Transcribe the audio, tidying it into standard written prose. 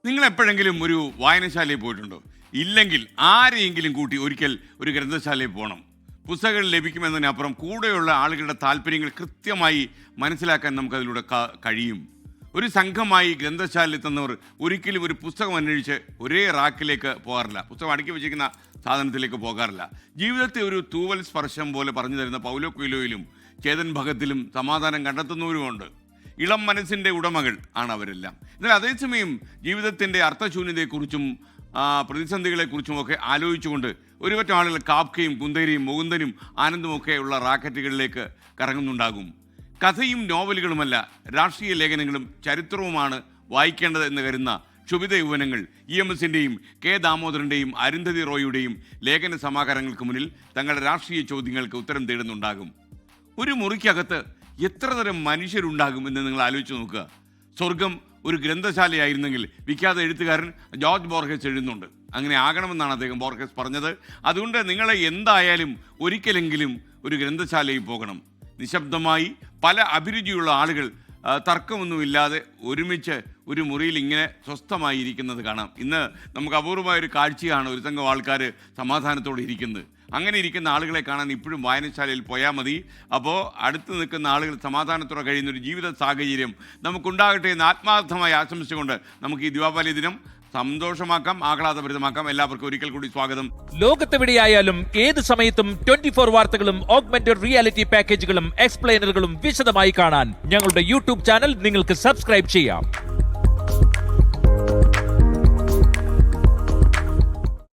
നിങ്ങൾ എപ്പോഴെങ്കിലും ഒരു വായനശാലയിൽ പോയിട്ടുണ്ടോ? ഇല്ലെങ്കിൽ ആരെയെങ്കിലും കൂട്ടി ഒരിക്കൽ ഒരു ഗ്രന്ഥശാലയിൽ പോകണം. പുസ്തകങ്ങൾ ലഭിക്കുമെന്നതിനപ്പുറം കൂടെയുള്ള ആളുകളുടെ താല്പര്യങ്ങൾ കൃത്യമായി മനസ്സിലാക്കാൻ നമുക്കതിലൂടെ കഴിയും. ഒരു സംഘമായി ഗ്രന്ഥശാലയിൽ എത്തുന്നവർ ഒരിക്കലും ഒരു പുസ്തകം അന്വേഷിച്ച് ഒരേ റാക്കിലേക്ക് പോകാറില്ല, പുസ്തകം അടുക്കി വെച്ചിരിക്കുന്ന സാധനത്തിലേക്ക് പോകാറില്ല. ജീവിതത്തെ ഒരു തൂവൽ സ്പർശം പോലെ പറഞ്ഞു തരുന്ന പൗലോ കൊയ്ലോയിലും ചേതൻ ഭഗത്തിലും സമാധാനം കണ്ടെത്തുന്നവരുമുണ്ട്. ഇളം മനസ്സിൻ്റെ ഉടമകൾ ആണ് അവരെല്ലാം. എന്നാൽ അതേസമയം ജീവിതത്തിൻ്റെ അർത്ഥശൂന്യതയെക്കുറിച്ചും പ്രതിസന്ധികളെക്കുറിച്ചുമൊക്കെ ആലോചിച്ചുകൊണ്ട് ഒരുപറ്റം ആളുകൾ കാപ്കയും കുന്തേരിയും മുകുന്ദനും ആനന്ദുമൊക്കെയുള്ള റാക്കറ്റുകളിലേക്ക് കറങ്ങുന്നുണ്ടാകും. കഥയും നോവലുകളുമല്ല, രാഷ്ട്രീയ ലേഖനങ്ങളും ചരിത്രവുമാണ് വായിക്കേണ്ടത് എന്ന് കരുതുന്ന ക്ഷുഭിത യുവനങ്ങൾ EMSൻ്റെയും കെ ദാമോദരൻ്റെയും അരുന്ധതി റോയുടെയും ലേഖന സമാഹാരങ്ങൾക്ക് മുന്നിൽ തങ്ങളുടെ രാഷ്ട്രീയ ചോദ്യങ്ങൾക്ക് ഉത്തരം തേടുന്നുണ്ടാകും. ഒരു മുറിക്കകത്ത് എത്ര തരം മനുഷ്യരുണ്ടാകും എന്ന് നിങ്ങൾ ആലോചിച്ച് നോക്കുക. സ്വർഗം ഒരു ഗ്രന്ഥശാലയായിരുന്നെങ്കിൽ വിഖ്യാത എഴുത്തുകാരൻ ജോർജ് ബോർഹെസ് എഴുതുന്നുണ്ട്. അങ്ങനെ ആകണമെന്നാണ് അദ്ദേഹം ബോർഹെസ് പറഞ്ഞത്. അതുകൊണ്ട് നിങ്ങളെ എന്തായാലും ഒരിക്കലെങ്കിലും ഒരു ഗ്രന്ഥശാലയിൽ പോകണം. നിശബ്ദമായി പല അഭിരുചിയുള്ള ആളുകൾ തർക്കമൊന്നുമില്ലാതെ ഒരുമിച്ച് ഒരു മുറിയിൽ ഇങ്ങനെ സ്വസ്ഥമായി ഇരിക്കുന്നത് കാണാം. ഇന്ന് നമുക്ക് അപൂർവമായൊരു കാഴ്ചയാണ് ഒരു സംഘം ആൾക്കാർ സമാധാനത്തോടെ ഇരിക്കുന്നത്. അങ്ങനെ ഇരിക്കുന്ന ആളുകളെ കാണാൻ ഇപ്പോഴും വായനശാലയിൽ പോയാൽ മതി. അപ്പോൾ അടുത്ത് നിൽക്കുന്ന ആളുകൾ സമാധാനത്തോടെ കഴിയുന്ന ഒരു ജീവിത സാഹചര്യം നമുക്കുണ്ടാകട്ടെ എന്ന് ആത്മാർത്ഥമായി ആശംസിച്ചുകൊണ്ട് നമുക്ക് ഈ ദീപാവലി ദിനം സന്തോഷമാക്കാം, ആഹ്ലാദഭരിതമാക്കാം. എല്ലാവർക്കും ഒരിക്കൽ കൂടി സ്വാഗതം. ലോകത്തെവിടെയായാലും ഏത് സമയത്തും 24 വാർത്തകളും ഓഗ്മെന്റഡ് റിയാലിറ്റി പാക്കേജുകളും എക്സ്പ്ലെയിനറുകളും വിശദമായി കാണാൻ ഞങ്ങളുടെ യൂട്യൂബ് ചാനൽ നിങ്ങൾക്ക് സബ്സ്ക്രൈബ് ചെയ്യാം.